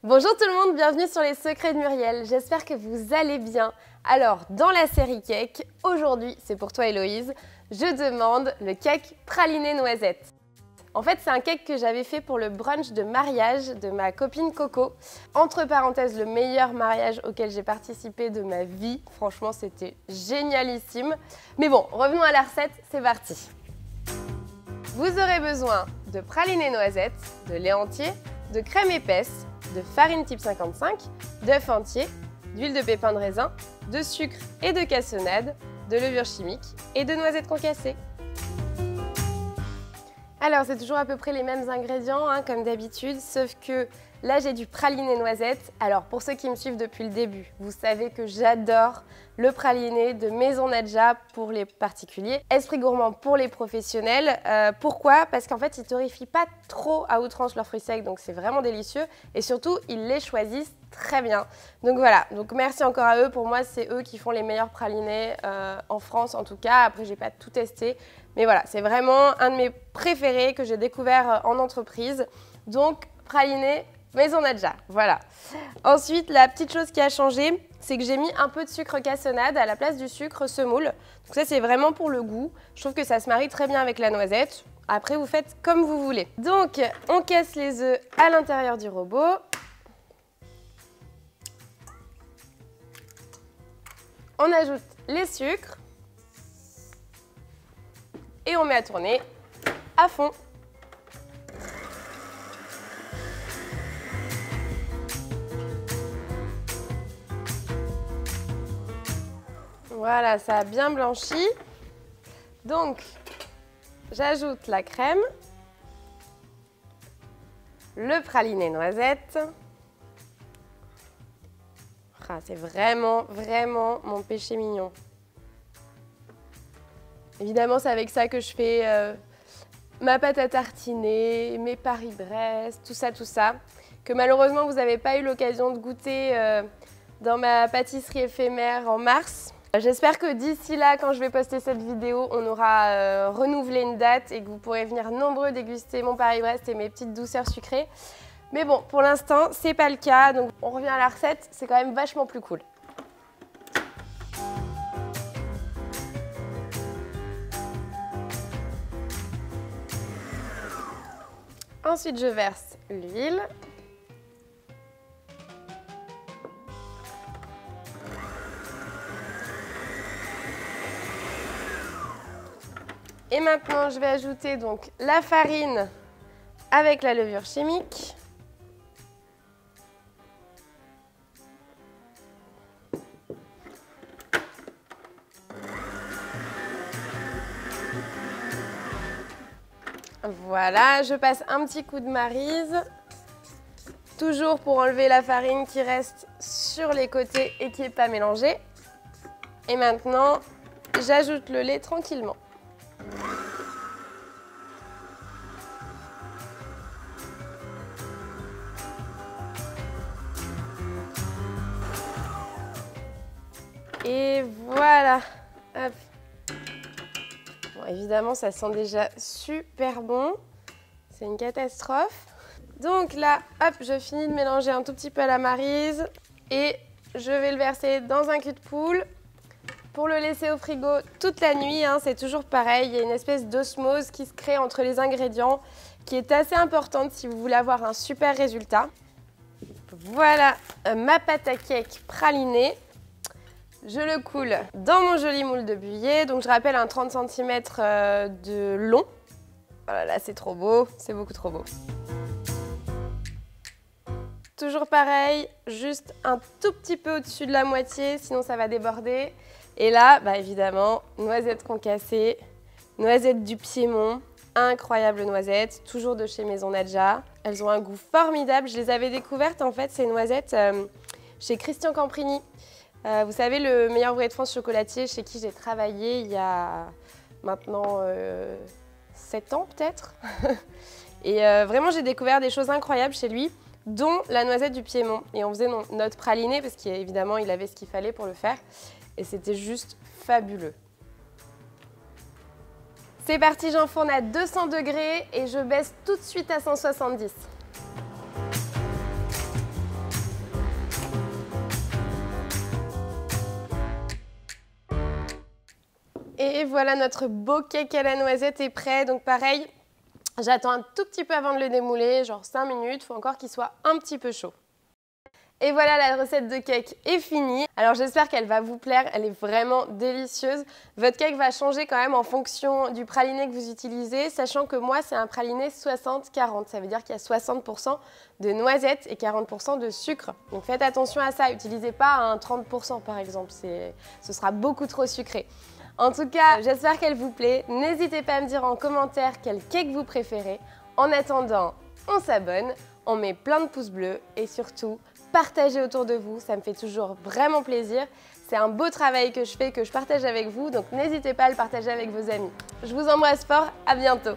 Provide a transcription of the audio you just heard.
Bonjour tout le monde, bienvenue sur les secrets de Muriel, j'espère que vous allez bien. Alors, dans la série cake, aujourd'hui, c'est pour toi Héloïse, je demande le cake praliné noisette. En fait, c'est un cake que j'avais fait pour le brunch de mariage de ma copine Coco. Entre parenthèses, le meilleur mariage auquel j'ai participé de ma vie. Franchement, c'était génialissime. Mais bon, revenons à la recette, c'est parti. Vous aurez besoin de praliné noisette, de lait entier, de crème épaisse, de farine type 55, d'œufs entiers, d'huile de pépins de raisin, de sucre et de cassonade, de levure chimique et de noisettes concassées. Alors c'est toujours à peu près les mêmes ingrédients comme d'habitude, sauf que là j'ai du praliné noisette. Alors pour ceux qui me suivent depuis le début, vous savez que j'adore le praliné de Maison Nadja pour les particuliers, Esprit Gourmand pour les professionnels. Pourquoi? Parce qu'en fait ils torréfient pas trop à outrance leurs fruits secs, donc c'est vraiment délicieux et surtout ils les choisissent très bien. Donc voilà, donc merci encore à eux. Pour moi c'est eux qui font les meilleurs pralinés en France en tout cas. Après j'ai pas tout testé. Mais voilà, c'est vraiment un de mes préférés que j'ai découvert en entreprise. Donc, praliné Maison Nadja, voilà. Ensuite, la petite chose qui a changé, c'est que j'ai mis un peu de sucre cassonade à la place du sucre semoule. Donc ça, c'est vraiment pour le goût. Je trouve que ça se marie très bien avec la noisette. Après, vous faites comme vous voulez. Donc, on casse les œufs à l'intérieur du robot. On ajoute les sucres. Et on met à tourner à fond. Voilà, ça a bien blanchi. Donc, j'ajoute la crème, le praliné noisette. Ah, c'est vraiment mon péché mignon. Évidemment, c'est avec ça que je fais ma pâte à tartiner, mes Paris-Brest, tout ça, que malheureusement vous n'avez pas eu l'occasion de goûter dans ma pâtisserie éphémère en mars. J'espère que d'ici là, quand je vais poster cette vidéo, on aura renouvelé une date et que vous pourrez venir nombreux déguster mon Paris-Brest et mes petites douceurs sucrées. Mais bon, pour l'instant, c'est pas le cas, donc on revient à la recette, c'est quand même vachement plus cool. Ensuite, je verse l'huile. Et maintenant, je vais ajouter donc la farine avec la levure chimique. Voilà, je passe un petit coup de maryse, toujours pour enlever la farine qui reste sur les côtés et qui n'est pas mélangée. Et maintenant, j'ajoute le lait tranquillement. Et voilà. Hop. Bon, évidemment, ça sent déjà super bon. C'est une catastrophe. Donc là, hop, je finis de mélanger un tout petit peu à la maryse et je vais le verser dans un cul de poule pour le laisser au frigo toute la nuit. C'est toujours pareil, il y a une espèce d'osmose qui se crée entre les ingrédients qui est assez importante si vous voulez avoir un super résultat. Voilà ma pâte à cake pralinée. Je le coule dans mon joli moule de buyer, donc je rappelle un 30 cm de long. Voilà, là c'est trop beau, c'est beaucoup trop beau. Toujours pareil, juste un tout petit peu au-dessus de la moitié, sinon ça va déborder. Et là, bah évidemment, noisettes concassées, noisettes du Piémont, incroyable noisettes, toujours de chez Maison Nadja. Elles ont un goût formidable, je les avais découvertes en fait, ces noisettes, chez Christian Camprini. Vous savez, le meilleur ouvrier de France chocolatier chez qui j'ai travaillé il y a maintenant 7 ans peut-être. Et vraiment, j'ai découvert des choses incroyables chez lui, dont la noisette du Piémont. Et on faisait notre praliné parce qu'évidemment, il avait ce qu'il fallait pour le faire. Et c'était juste fabuleux. C'est parti, j'enfourne à 200 degrés et je baisse tout de suite à 170. Et voilà, notre beau cake à la noisette est prêt. Donc pareil, j'attends un tout petit peu avant de le démouler, genre 5 minutes. Il faut encore qu'il soit un petit peu chaud. Et voilà, la recette de cake est finie. Alors j'espère qu'elle va vous plaire, elle est vraiment délicieuse. Votre cake va changer quand même en fonction du praliné que vous utilisez, sachant que moi c'est un praliné 60-40. Ça veut dire qu'il y a 60% de noisettes et 40% de sucre. Donc faites attention à ça, n'utilisez pas un 30% par exemple, ce sera beaucoup trop sucré. En tout cas, j'espère qu'elle vous plaît. N'hésitez pas à me dire en commentaire quel cake vous préférez. En attendant, on s'abonne, on met plein de pouces bleus et surtout, partagez autour de vous, ça me fait toujours vraiment plaisir. C'est un beau travail que je fais, que je partage avec vous, donc n'hésitez pas à le partager avec vos amis. Je vous embrasse fort, à bientôt.